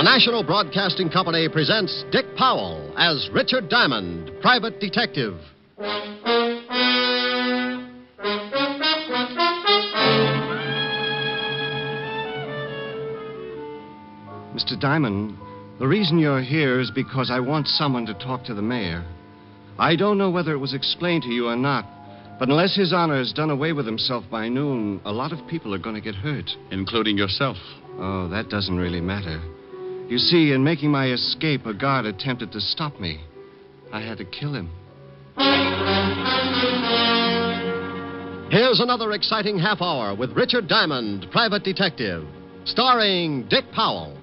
National Broadcasting Company presents Dick Powell as Richard Diamond, private detective. Mr. Diamond, the reason you're here is because I want someone to talk to the mayor. I don't know whether it was explained to you or not, but unless His Honor has done away with himself by noon, a lot of people are going to get hurt. Including yourself. Oh, that doesn't really matter. You see, in making my escape, a guard attempted to stop me. I had to kill him. Here's another exciting half hour with Richard Diamond, private detective, starring Dick Powell.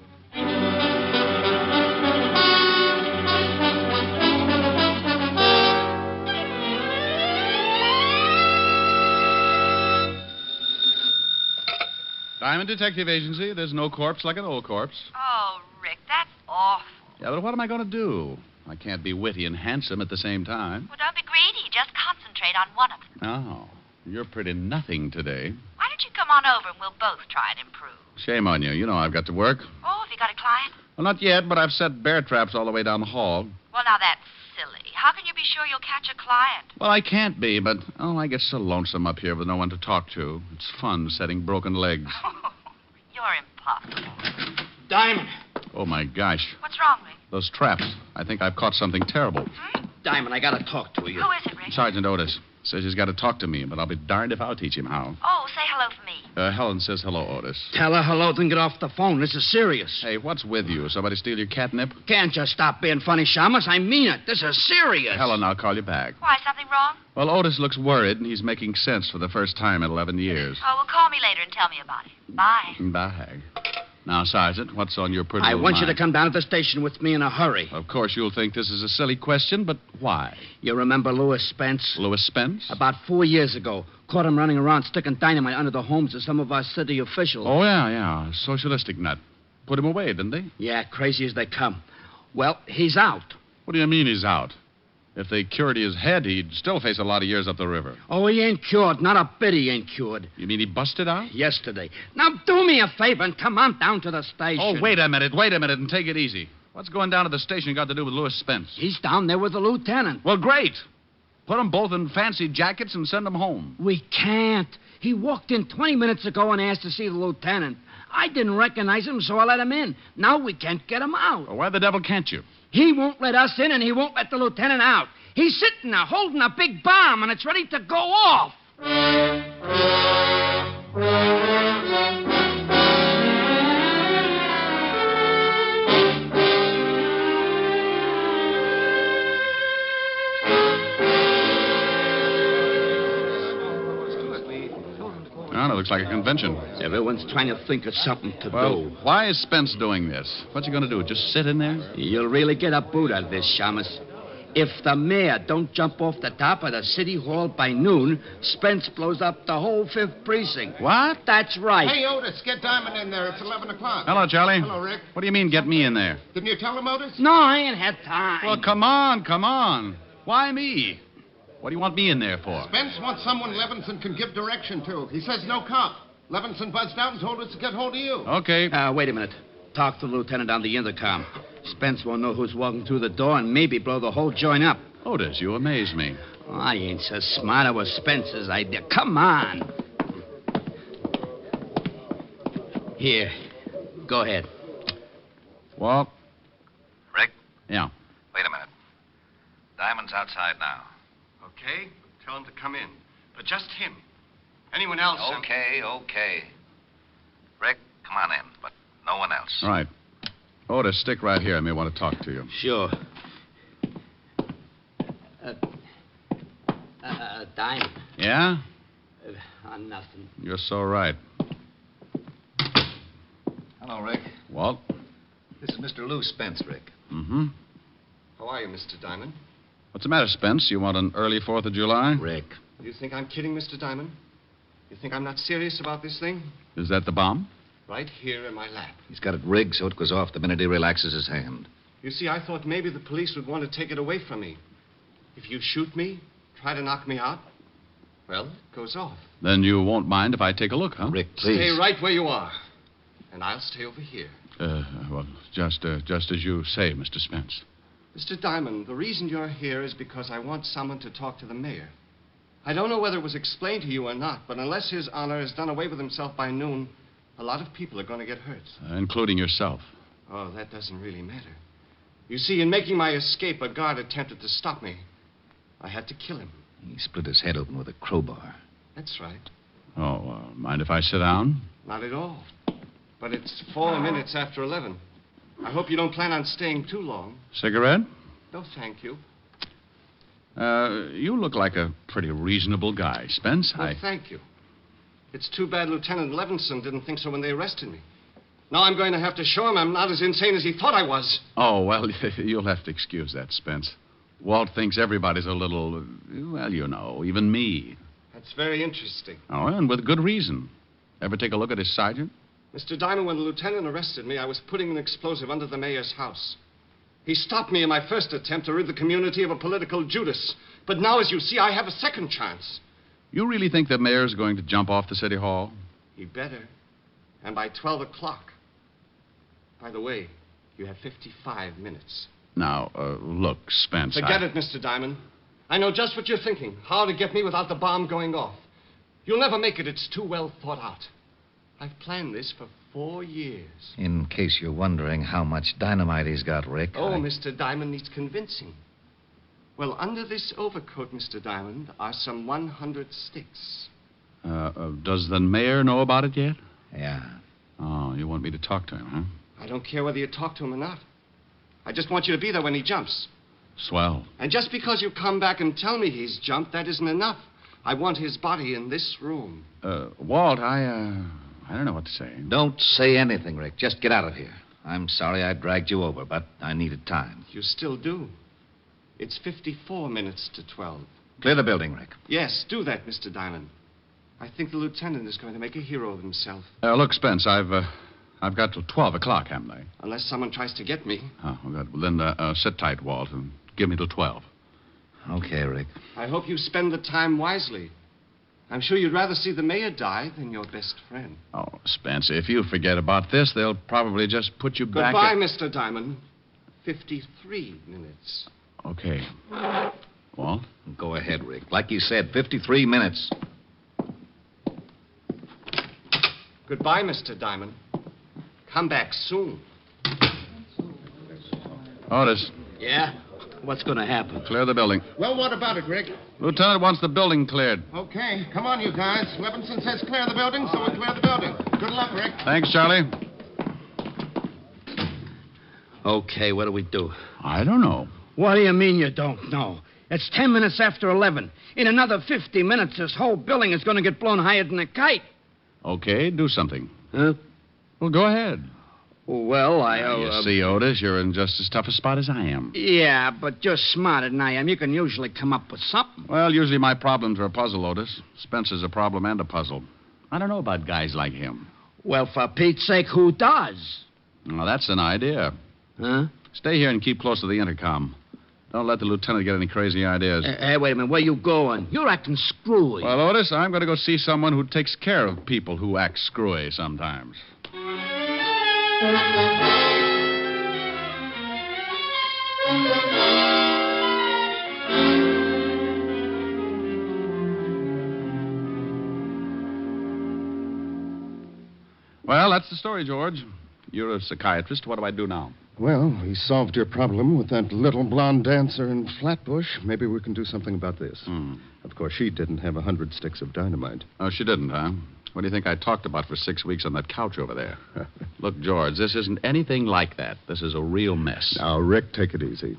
Diamond Detective Agency. There's no corpse like an old corpse. Oh, Rick, that's awful. Yeah, but what am I going to do? I can't be witty and handsome at the same time. Well, don't be greedy. Just concentrate on one of them. Oh, you're pretty nothing today. Why don't you come on over and we'll both try and improve? Shame on you. You know I've got to work. Oh, have you got a client? Well, not yet, but I've set bear traps all the way down the hall. Well, now that's silly. How can you be sure you'll catch a client? Well, I can't be, but, I get so lonesome up here with no one to talk to. It's fun setting broken legs. You're impossible. Diamond. Oh, my gosh. What's wrong, Rick? Those traps. I think I've caught something terrible. Diamond, I gotta talk to you. Who is it, Rick? Sergeant Otis says he's got to talk to me, but I'll be darned if I'll teach him how. Oh, say hello for me. Helen says hello, Otis. Tell her hello, then get off the phone. This is serious. Hey, what's with you? Somebody steal your catnip? Can't just stop being funny, Shamus. I mean it. This is serious. Helen, I'll call you back. Why, something wrong? Well, Otis looks worried, and he's making sense for the first time in 11 years. Oh, well, call me later and tell me about it. Bye. Bye. Now, Sergeant, what's on your pretty I little want you mind? to come down to the station with me in a hurry. Of course, you'll think this is a silly question, but why? You remember Louis Spence? Louis Spence? About 4 years ago. Caught him running around sticking dynamite under the homes of some of our city officials. Oh, yeah. Socialistic nut. Put him away, didn't they? Yeah, crazy as they come. Well, he's out. What do you mean he's out? If they cured his head, he'd still face a lot of years up the river. Oh, he ain't cured. Not a bit he ain't cured. You mean he busted out? Yesterday. Now, do me a favor and come on down to the station. Oh, wait a minute, and take it easy. What's going down to the station got to do with Louis Spence? He's down there with the lieutenant. Well, great. Put them both in fancy jackets and send them home. We can't. He walked in 20 minutes ago and asked to see the lieutenant. I didn't recognize him, so I let him in. Now we can't get him out. Well, why the devil can't you? He won't let us in, and he won't let the lieutenant out. He's sitting there holding a big bomb, and it's ready to go off. Well, it looks like a convention. Everyone's trying to think of something to do. Why is Spence doing this? What's he going to do? Just sit in there? You'll really get a boot out of this, Shamus. If the mayor don't jump off the top of the city hall by noon, Spence blows up the whole 5th precinct. What? That's right. Hey, Otis, get Diamond in there. It's 11 o'clock. Hello, Charlie. Hello, Rick. What do you mean, get me in there? Didn't you tell him, Otis? No, I ain't had time. Well, come on. Why me? What do you want me in there for? Spence wants someone Levinson can give direction to. He says no cop. Levinson buzzed out and told us to get hold of you. Okay. Wait a minute. Talk to the lieutenant on the intercom. Spence won't know who's walking through the door and maybe blow the whole joint up. Otis, you amaze me. Oh, I ain't so smart. It was Spence's idea. Come on. Here. Go ahead. Walt? Rick? Yeah. Wait a minute. Diamond's outside now. Okay? Tell him to come in. But just him. Anyone else? Okay. Rick, come on in, but no one else. All right. Otis, stick right here. I may want to talk to you. Sure. Diamond. Yeah? Nothing. You're so right. Hello, Rick. Walt? This is Mr. Louis Spence, Rick. Mm-hmm. How are you, Mr. Diamond? What's the matter, Spence? You want an early 4th of July? Rick. You think I'm kidding, Mr. Diamond? You think I'm not serious about this thing? Is that the bomb? Right here in my lap. He's got it rigged so it goes off the minute he relaxes his hand. You see, I thought maybe the police would want to take it away from me. If you shoot me, try to knock me out, well, it goes off. Then you won't mind if I take a look, huh? Rick, please. Stay right where you are. And I'll stay over here. Well, just as you say, Mr. Spence. Mr. Diamond, the reason you're here is because I want someone to talk to the mayor. I don't know whether it was explained to you or not, but unless His Honor has done away with himself by noon, a lot of people are going to get hurt. Including yourself. Oh, that doesn't really matter. You see, in making my escape, a guard attempted to stop me. I had to kill him. He split his head open with a crowbar. That's right. Oh, mind if I sit down? Not at all. But it's 4 minutes after 11. I hope you don't plan on staying too long. Cigarette? No, thank you. You look like a pretty reasonable guy, Spence. Well, thank you. It's too bad Lieutenant Levinson didn't think so when they arrested me. Now I'm going to have to show him I'm not as insane as he thought I was. Oh, well, you'll have to excuse that, Spence. Walt thinks everybody's a little, well, you know, even me. That's very interesting. Oh, and with good reason. Ever take a look at his sergeant? Mr. Diamond, when the lieutenant arrested me, I was putting an explosive under the mayor's house. He stopped me in my first attempt to rid the community of a political Judas. But now, as you see, I have a second chance. You really think the mayor's going to jump off the city hall? He better. And by 12 o'clock. By the way, you have 55 minutes. Now, look, Spence. Forget it, Mr. Diamond. I know just what you're thinking. How to get me without the bomb going off. You'll never make it. It's too well thought out. I've planned this for 4 years. In case you're wondering how much dynamite he's got, Rick. Mr. Diamond needs convincing. Well, under this overcoat, Mr. Diamond, are some 100 sticks. Does the mayor know about it yet? Yeah. Oh, you want me to talk to him, huh? I don't care whether you talk to him or not. I just want you to be there when he jumps. Swell. And just because you come back and tell me he's jumped, that isn't enough. I want his body in this room. Walt, I don't know what to say. Don't say anything, Rick. Just get out of here. I'm sorry I dragged you over, but I needed time. You still do. It's 54 minutes to 12. Clear the building, Rick. Yes, do that, Mr. Diamond. I think the lieutenant is going to make a hero of himself. Look, Spence, I've got till 12 o'clock, haven't I? Unless someone tries to get me. Oh, well, good. Well, then sit tight, Walt, and give me till 12. Okay, Rick. I hope you spend the time wisely. I'm sure you'd rather see the mayor die than your best friend. Oh, Spence, if you forget about this, they'll probably just put you back Goodbye, Mr. Diamond. 53 minutes. Okay. Walt? Go ahead, Rick. Like you said, 53 minutes. Goodbye, Mr. Diamond. Come back soon. Otis, Yeah? What's going to happen? clear the building. Well, what about it, Rick? Lieutenant wants the building cleared. Okay, come on, you guys. Levinson says clear the building, so we clear the building. Good luck, Rick. Thanks, Charlie. Okay, what do we do? I don't know. What do you mean you don't know? It's 10 minutes after 11. In another 50 minutes, this whole building is going to get blown higher than a kite. Okay, do something. Huh? Well, go ahead. Well, You see, Otis, you're in just as tough a spot as I am. Yeah, but you're smarter than I am. You can usually come up with something. Well, usually my problems are a puzzle, Otis. Spencer's a problem and a puzzle. I don't know about guys like him. Well, for Pete's sake, who does? Well, that's an idea. Huh? Stay here and keep close to the intercom. Don't let the lieutenant get any crazy ideas. Hey, wait a minute. Where you going? You're acting screwy. Well, Otis, I'm going to go see someone who takes care of people who act screwy sometimes. Well, that's the story, George. You're a psychiatrist. What do I do now? Well, we solved your problem with that little blonde dancer in Flatbush. Maybe we can do something about this. Of course, she didn't have 100 sticks of dynamite. Oh, she didn't, huh? What do you think I talked about for 6 weeks on that couch over there? Look, George, this isn't anything like that. This is a real mess. Now, Rick, take it easy.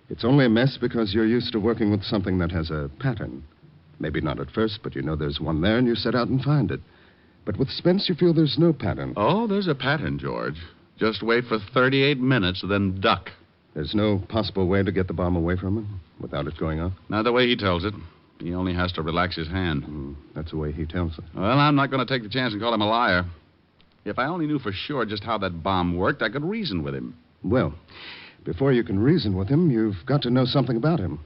It's only a mess because you're used to working with something that has a pattern. Maybe not at first, but you know there's one there and you set out and find it. But with Spence, you feel there's no pattern. Oh, there's a pattern, George. Just wait for 38 minutes, then duck. There's no possible way to get the bomb away from him without it going off? Not the way he tells it. He only has to relax his hand. That's the way he tells it. Well, I'm not going to take the chance and call him a liar. If I only knew for sure just how that bomb worked, I could reason with him. Well, before you can reason with him, you've got to know something about him.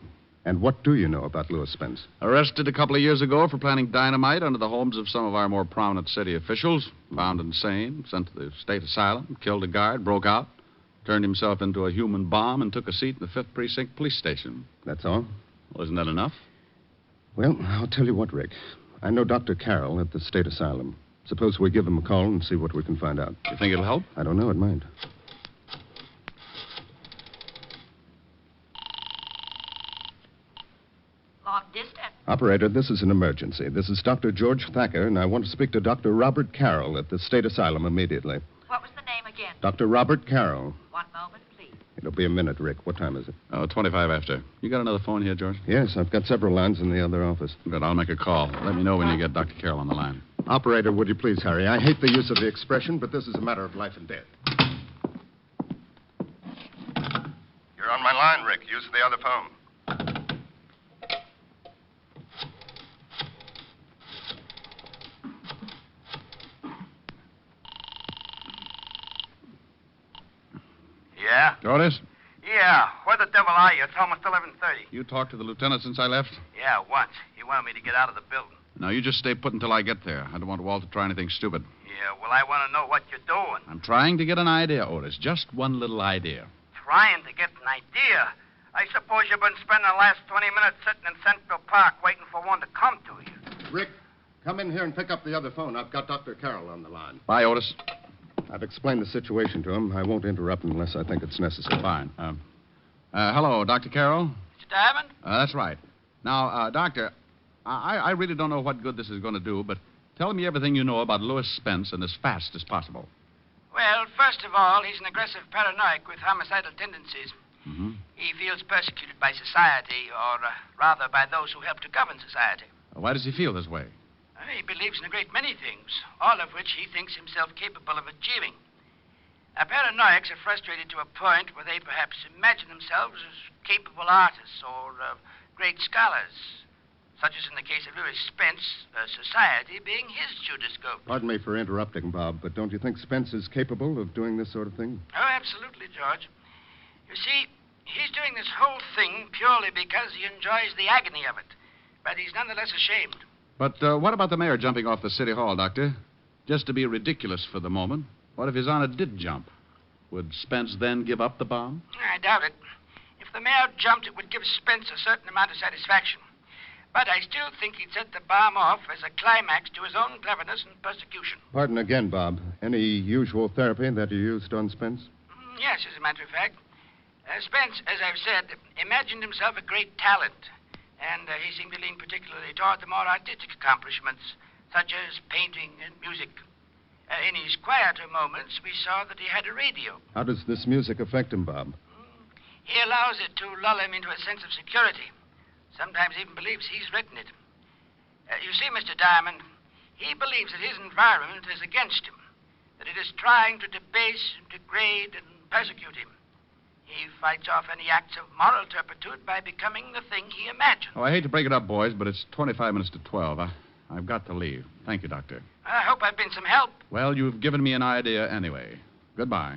And what do you know about Louis Spence? Arrested a couple of years ago for planting dynamite under the homes of some of our more prominent city officials. Found insane, sent to the state asylum, killed a guard, broke out, turned himself into a human bomb, and took a seat in the 5th Precinct Police Station. That's all? Well, isn't that enough? Well, I'll tell you what, Rick. I know Dr. Carroll at the state asylum. Suppose we give him a call and see what we can find out. You think it'll help? I don't know. It might. Long distance. Operator, this is an emergency. This is Dr. George Thacker, and I want to speak to Dr. Robert Carroll at the state asylum immediately. What was the name again? Dr. Robert Carroll. One moment, please. It'll be a minute, Rick. What time is it? 25 after. You got another phone here, George? Yes, I've got several lines in the other office. Good, I'll make a call. Let me know when you get Dr. Carroll on the line. Operator, would you please hurry? I hate the use of the expression, but this is a matter of life and death. You're on my line, Rick. Use the other phone. Yeah? Otis, Yeah. Where the devil are you? It's almost 11:30. you talked to the lieutenant since I left? Yeah, once. He wanted me to get out of the building. Now, you just stay put until I get there. I don't want Walt to try anything stupid. Yeah, well, I want to know what you're doing. I'm trying to get an idea, Otis. Just one little idea. Trying to get an idea. I suppose you've been spending the last 20 minutes sitting in Central Park waiting for one to come to you. Rick, come in here and pick up the other phone. I've got Dr. Carroll on the line. Bye, Otis. I've explained the situation to him. I won't interrupt unless I think it's necessary. Fine. Hello, Dr. Carroll? Mr. Diamond? That's right. Now, Doctor, I really don't know what good this is going to do, but tell me everything you know about Louis Spence and as fast as possible. Well, first of all, he's an aggressive paranoiac with homicidal tendencies. Mm-hmm. He feels persecuted by society, or rather by those who help to govern society. Why does he feel this way? He believes in a great many things, all of which he thinks himself capable of achieving. Paranoiacs are frustrated to a point where they perhaps imagine themselves as capable artists or great scholars, such as in the case of Louis Spence, society being his Judascope. Pardon me for interrupting, Bob, but don't you think Spence is capable of doing this sort of thing? Oh, absolutely, George. You see, he's doing this whole thing purely because he enjoys the agony of it, but he's nonetheless ashamed. But what about the mayor jumping off the city hall, Doctor? Just to be ridiculous for the moment. What if His Honor did jump? Would Spence then give up the bomb? I doubt it. If the mayor jumped, it would give Spence a certain amount of satisfaction. But I still think he'd set the bomb off as a climax to his own cleverness and persecution. Pardon again, Bob. Any usual therapy that you used on Spence? Yes, as a matter of fact. Spence, as I've said, imagined himself a great talent. And he seemed to lean particularly toward the more artistic accomplishments, such as painting and music. In his quieter moments, we saw that he had a radio. How does this music affect him, Bob? He allows it to lull him into a sense of security. Sometimes even believes he's written it. You see, Mr. Diamond, he believes that his environment is against him, that it is trying to debase, degrade, and persecute him. He fights off any acts of moral turpitude by becoming the thing he imagined. Oh, I hate to break it up, boys, but it's 25 minutes to 12. I've got to leave. Thank you, Doctor. I hope I've been some help. Well, you've given me an idea anyway. Goodbye.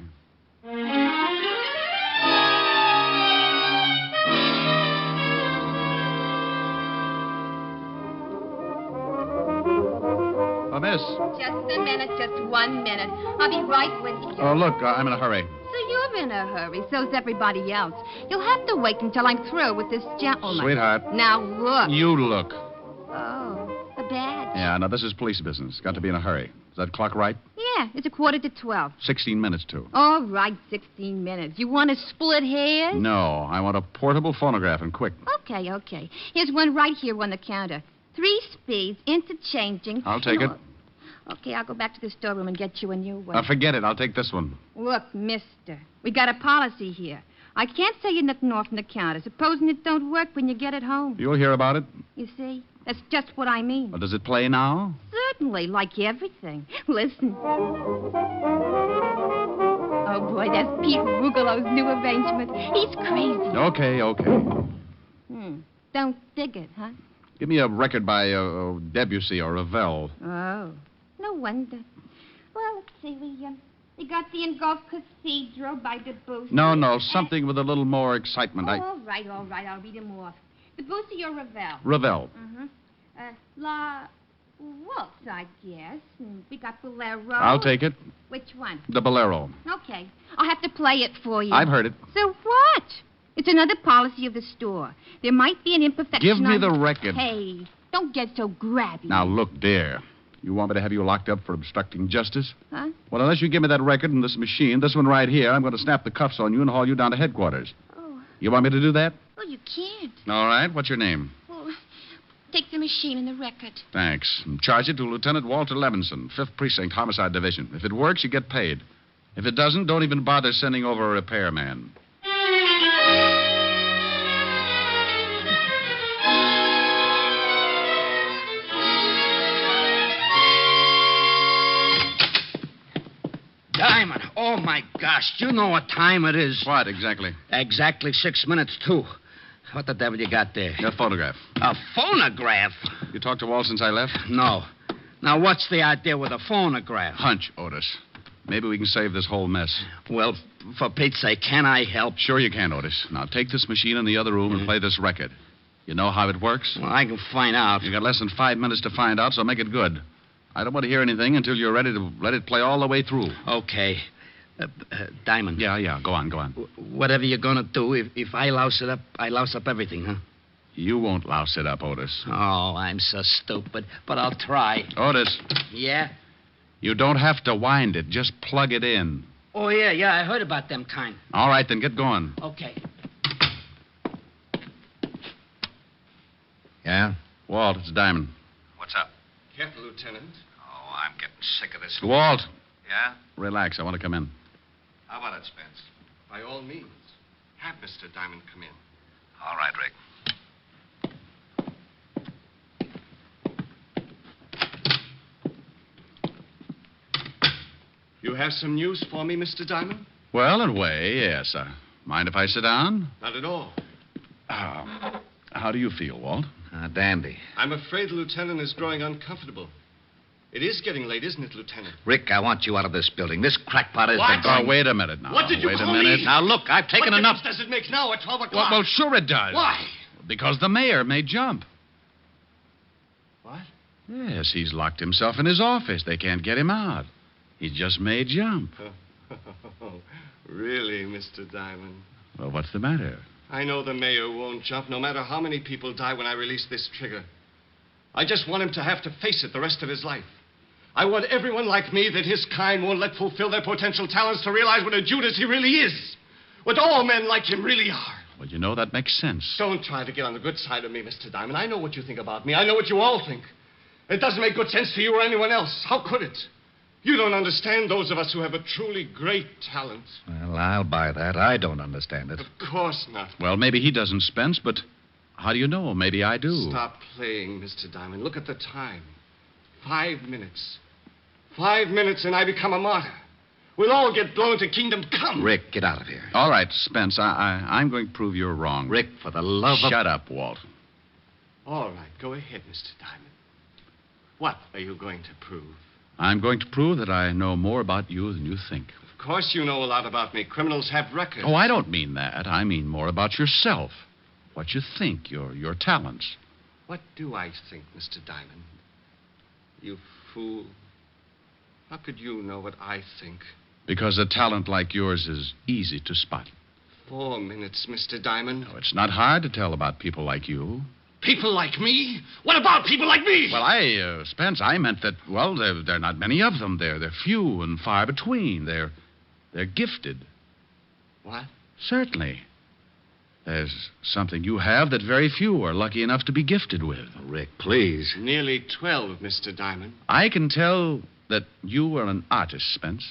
Miss. Just a minute, just 1 minute. I'll be right with you. Oh, look, I'm in a hurry. So you're in a hurry. So's everybody else. You'll have to wait until I'm through with this gentleman. Sweetheart. Now look. You look. Oh, a badge. Yeah, now this is police business. Got to be in a hurry. Is that clock right? Yeah, it's 11:45. 16 minutes to. All right, 16 minutes. You want to split hairs? No, I want a portable phonograph and quick. Okay. Here's one right here on the counter. 3 speeds, interchanging. I'll take it. Okay, I'll go back to the storeroom and get you a new one. Forget it. I'll take this one. Look, mister, we got a policy here. I can't say you nothing off from the counter, supposing it don't work when you get it home. You'll hear about it? You see? That's just what I mean. Well, does it play now? Certainly, like everything. Listen. Oh, boy, that's Pete Rugelow's new arrangement. He's crazy. Okay. Don't dig it, huh? Give me a record by Debussy or Ravel. Oh, no wonder. Well, let's see. We got the Engulfed Cathedral by Debussy. No, something with a little more excitement. All right. I'll read him off. Debussy or Ravel? Ravel. Mm-hmm. La Waltz, I guess. And we got Bolero. I'll take it. Which one? The Bolero. Okay. I'll have to play it for you. I've heard it. So what? It's another policy of the store. There might be an imperfection. Give me on... the record. Hey, don't get so grabby. Now, look, dear. You want me to have you locked up for obstructing justice? Huh? Well, unless you give me that record and this machine, this one right here, I'm going to snap the cuffs on you and haul you down to headquarters. Oh. You want me to do that? Well, you can't. All right. What's your name? Well, take the machine and the record. Thanks. And charge it to Lieutenant Walter Levinson, 5th Precinct, Homicide Division. If it works, you get paid. If it doesn't, don't even bother sending over a repairman. Diamond, oh, my gosh. Do you know what time it is? What, exactly? Exactly 6 minutes, too. What the devil you got there? A photograph. A phonograph? You talked to Walt since I left? No. Now, what's the idea with a phonograph? Hunch, Otis. Maybe we can save this whole mess. Well, for Pete's sake, can I help? Sure you can, Otis. Now, take this machine in the other room and play this record. You know how it works? Well, I can find out. You got less than 5 minutes to find out, so make it good. I don't want to hear anything until you're ready to let it play all the way through. Okay. Diamond. Yeah. Go on. Whatever you're going to do, if I louse it up, I louse up everything, huh? You won't louse it up, Otis. Oh, I'm so stupid. But I'll try. Otis. Yeah? You don't have to wind it. Just plug it in. Oh, yeah. I heard about them kind. All right, then get going. Okay. Yeah? Walt, it's Diamond. What's up? Careful, Lieutenant. Oh, I'm getting sick of this. Walt. Yeah? Relax. I want to come in. How about it, Spence? By all means. Have Mr. Diamond come in. All right, Rick. You have some news for me, Mr. Diamond? Well, in a way, yes. Mind if I sit down? Not at all. How do you feel, Walt? Dandy. I'm afraid the lieutenant is growing uncomfortable. It is getting late, isn't it, Lieutenant? Rick, I want you out of this building. This crackpot has been Oh, going... wait a minute now. What did you wait call a minute. me? Now, look, I've taken what enough... What does it make now at 12 o'clock? Well, sure it does. Why? Because the mayor may jump. What? Yes, he's locked himself in his office. They can't get him out. He just may jump. Really, Mr. Diamond? Well, what's the matter? I know the mayor won't jump, no matter how many people die when I release this trigger. I just want him to have to face it the rest of his life. I want everyone like me that his kind won't let fulfill their potential talents to realize what a Judas he really is. What all men like him really are. Well, you know, that makes sense. Don't try to get on the good side of me, Mr. Diamond. I know what you think about me. I know what you all think. It doesn't make good sense to you or anyone else. How could it? You don't understand those of us who have a truly great talent. Well, I'll buy that. I don't understand it. Of course not. Well, maybe he doesn't, Spence, but how do you know? Maybe I do. Stop playing, Mr. Diamond. Look at the time. 5 minutes. 5 minutes and I become a martyr. We'll all get blown to kingdom come. Rick, get out of here. All right, Spence, I'm going to prove you're wrong. Rick, for the love of... Shut up, Walt. All right, go ahead, Mr. Diamond. What are you going to prove? I'm going to prove that I know more about you than you think. Of course you know a lot about me. Criminals have records. Oh, I don't mean that. I mean more about yourself. What you think, your talents. What do I think, Mr. Diamond? You fool. How could you know what I think? Because a talent like yours is easy to spot. 4 minutes, Mr. Diamond. No, it's not hard to tell about people like you. People like me? What about people like me? Well, Spence, I meant that, well, there are not many of them. They're few and far between. They're gifted. What? Certainly. There's something you have that very few are lucky enough to be gifted with. Rick, please. Nearly 12, Mr. Diamond. I can tell that you are an artist, Spence.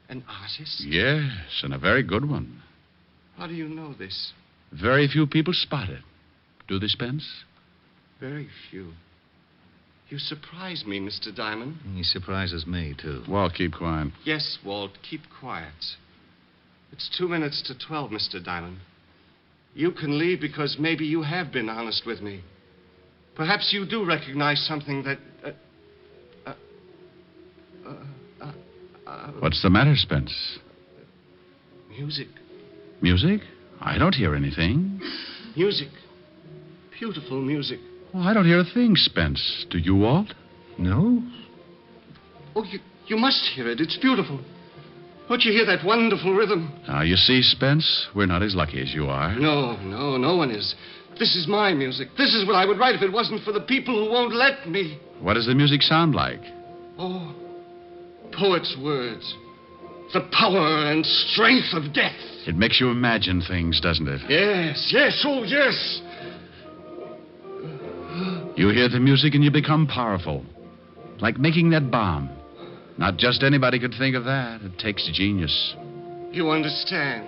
An artist? Yes, and a very good one. How do you know this? Very few people spot it. Do they, Spence? Very few. You surprise me, Mr. Diamond. He surprises me, too. Walt, keep quiet. Yes, Walt, keep quiet. It's 2 minutes to 12, Mr. Diamond. You can leave because maybe you have been honest with me. Perhaps you do recognize something that... What's the matter, Spence? Music. Music? I don't hear anything. Music. Beautiful music. Oh, I don't hear a thing, Spence. Do you, Walt? No? Oh, you must hear it. It's beautiful. Don't you hear that wonderful rhythm? Now, you see, Spence, we're not as lucky as you are. No one is. This is my music. This is what I would write if it wasn't for the people who won't let me. What does the music sound like? Oh, poet's words. The power and strength of death. It makes you imagine things, doesn't it? Yes, oh, yes. You hear the music and you become powerful. Like making that bomb. Not just anybody could think of that. It takes genius. You understand.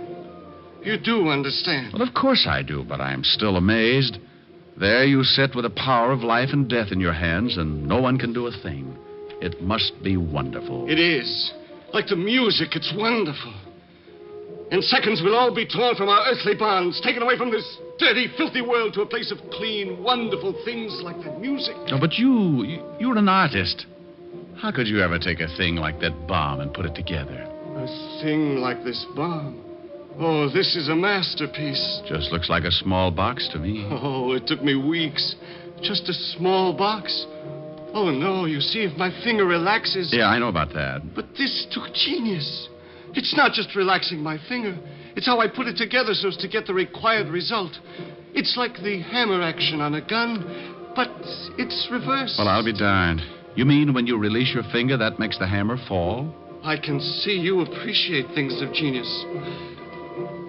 You do understand. Well, of course I do, but I'm still amazed. There you sit with the power of life and death in your hands, and no one can do a thing. It must be wonderful. It is. Like the music, it's wonderful. In seconds, we'll all be torn from our earthly bonds, taken away from this dirty, filthy world to a place of clean, wonderful things like that music. No, but you're an artist. How could you ever take a thing like that bomb and put it together? A thing like this bomb? Oh, this is a masterpiece. Just looks like a small box to me. Oh, it took me weeks. Just a small box. Oh, no, you see, if my finger relaxes... Yeah, I know about that. But this took genius. It's not just relaxing my finger. It's how I put it together so as to get the required result. It's like the hammer action on a gun, but it's reversed. Well, I'll be darned. You mean when you release your finger, that makes the hammer fall? I can see you appreciate things of genius.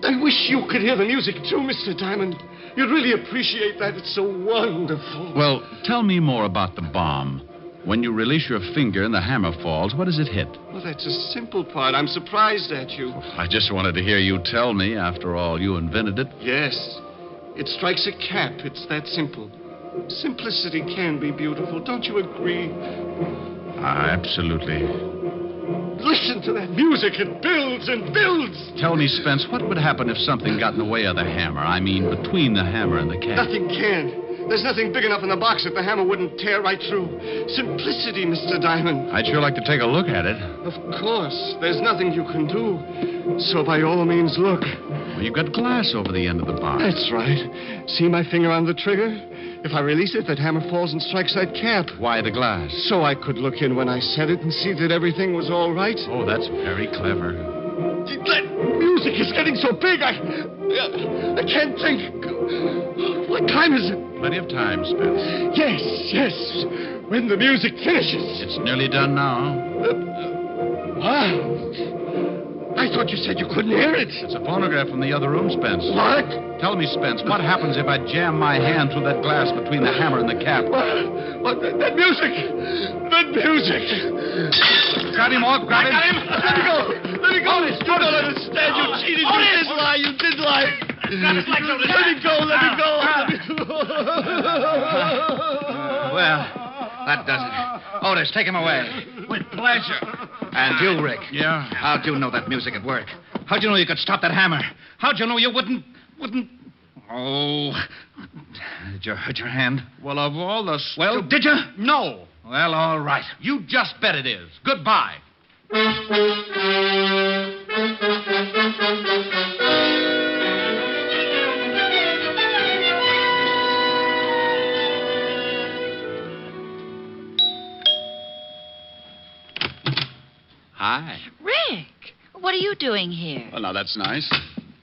I wish you could hear the music, too, Mr. Diamond. You'd really appreciate that. It's so wonderful. Well, tell me more about the bomb. When you release your finger and the hammer falls, what does it hit? Well, that's a simple part. I'm surprised at you. I just wanted to hear you tell me. After all, you invented it. Yes. It strikes a cap. It's that simple. Simplicity can be beautiful. Don't you agree? Absolutely. Listen to that music. It builds and builds. Tell me, Spence, what would happen if something got in the way of the hammer? I mean, between the hammer and the cap. Nothing can. There's nothing big enough in the box that the hammer wouldn't tear right through. Simplicity, Mr. Diamond. I'd sure like to take a look at it. Of course. There's nothing you can do. So by all means, look. Well, you've got glass over the end of the box. That's right. See my finger on the trigger? If I release it, that hammer falls and strikes that cap. Why the glass? So I could look in when I set it and see that everything was all right. Oh, that's very clever. That music is getting so big, I can't think. What time is it? Plenty of time, Spence. Yes. When the music finishes. It's nearly done now. What? I thought you said you couldn't hear it. It's a phonograph from the other room, Spence. What? Tell me, Spence, what happens if I jam my hand through that glass between the hammer and the cap? What? That music. That music. Got him, Walt. Got him. Let me go. You don't understand. You cheated. You did lie. Let me go. Well, that does it. Otis, take him away. With pleasure. And you, Rick. Yeah? How'd you know that music would work? How'd you know you could stop that hammer? How'd you know you wouldn't... Oh. Did you hurt your hand? Well, of all the... Well, did you? No. Well, all right. You just bet it is. Goodbye. Hi. Rick, what are you doing here? Well, now, that's nice.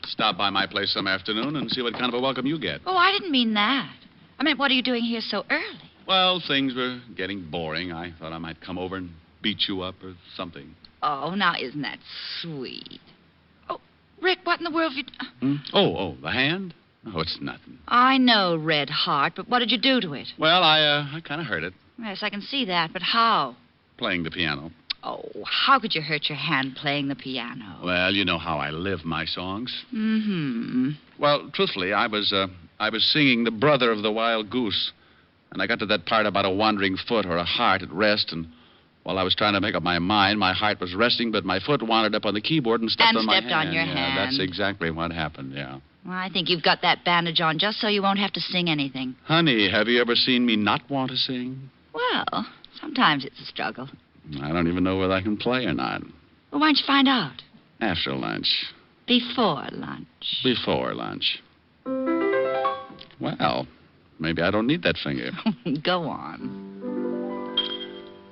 Stop by my place some afternoon and see what kind of a welcome you get. Oh, I didn't mean that. I meant, what are you doing here so early? Well, things were getting boring. I thought I might come over and beat you up or something. Oh, now, isn't that sweet? Oh, Rick, what in the world have you... Oh, the hand? Oh, it's nothing. I know, Red Heart, but what did you do to it? Well, I kind of hurt it. Yes, I can see that, but how? Playing the piano. Oh, how could you hurt your hand playing the piano? Well, you know how I live my songs. Mm-hmm. Well, truthfully, I was singing The Brother of the Wild Goose, and I got to that part about a wandering foot or a heart at rest, and while I was trying to make up my mind, my heart was resting, but my foot wandered up on the keyboard and stepped on my hand. And stepped on your hand. That's exactly what happened, yeah. Well, I think you've got that bandage on just so you won't have to sing anything. Honey, have you ever seen me not want to sing? Well, sometimes it's a struggle. I don't even know whether I can play or not. Well, why don't you find out? After lunch. Before lunch. Before lunch. Well, maybe I don't need that finger. Go on.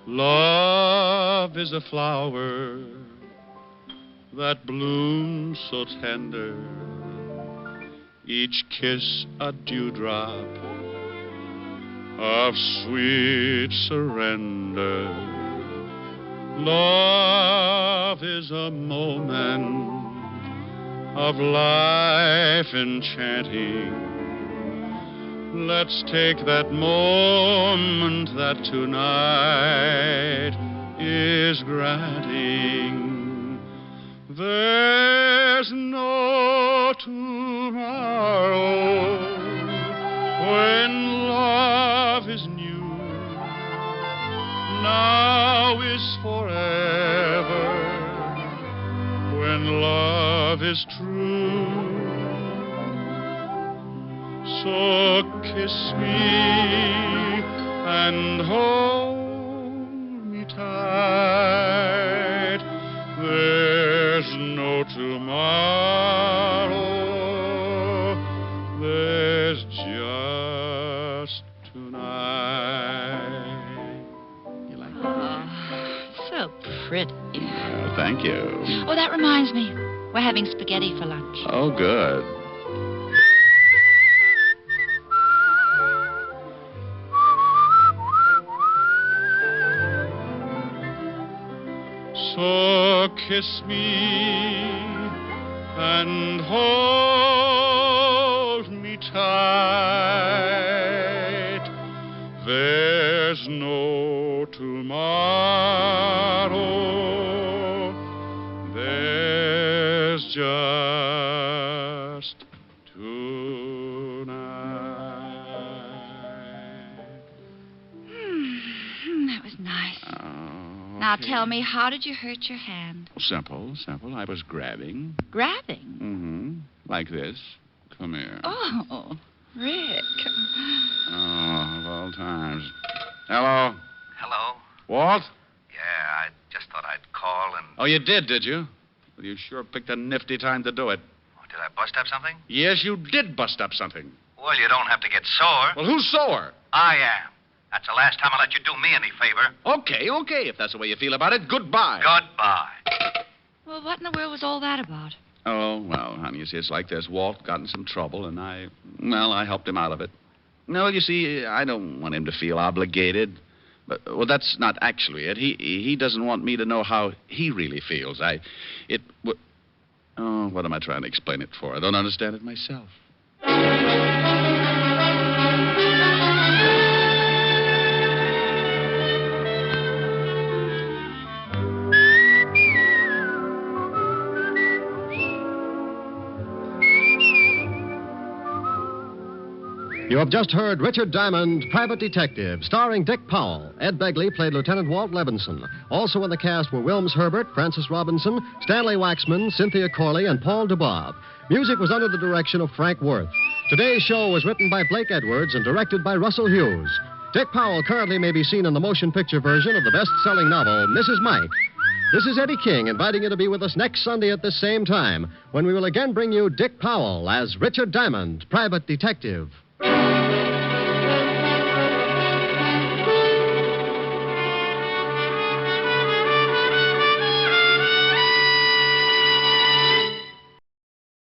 Love is a flower that blooms so tender, each kiss a dewdrop of sweet surrender. Love is a moment of life enchanting. Let's take that moment that tonight is granting. There's no tomorrow when love is new. Now is forever when love is true. So kiss me and hold me tight. There's no tomorrow. There's just tonight. You like that? Oh, so pretty. Well, thank you. Oh, that reminds me. We're having spaghetti for lunch. Oh, good. So kiss me and hold me tight. There's no tomorrow. There's just tonight. That was nice. Now tell me, how did you hurt your hand? Simple. I was grabbing. Grabbing? Mm-hmm. Like this. Come here. Oh, Rick. Oh, of all times. Hello? Hello? Walt? Yeah, I just thought I'd call and... Oh, you did you? Well, you sure picked a nifty time to do it. Oh, did I bust up something? Yes, you did bust up something. Well, you don't have to get sore. Well, who's sore? I am. That's the last time I'll let you do me any favor. Okay. If that's the way you feel about it, goodbye. Goodbye. Well, what in the world was all that about? Oh, well, honey, you see, it's like this. Walt got in some trouble, and I helped him out of it. No, you see, I don't want him to feel obligated. But, well, that's not actually it. He doesn't want me to know how he really feels. What am I trying to explain it for? I don't understand it myself. You have just heard Richard Diamond, Private Detective, starring Dick Powell. Ed Begley played Lieutenant Walt Levinson. Also in the cast were Wilms Herbert, Francis Robinson, Stanley Waxman, Cynthia Corley, and Paul DeBob. Music was under the direction of Frank Worth. Today's show was written by Blake Edwards and directed by Russell Hughes. Dick Powell currently may be seen in the motion picture version of the best-selling novel, Mrs. Mike. This is Eddie King inviting you to be with us next Sunday at this same time, when we will again bring you Dick Powell as Richard Diamond, Private Detective.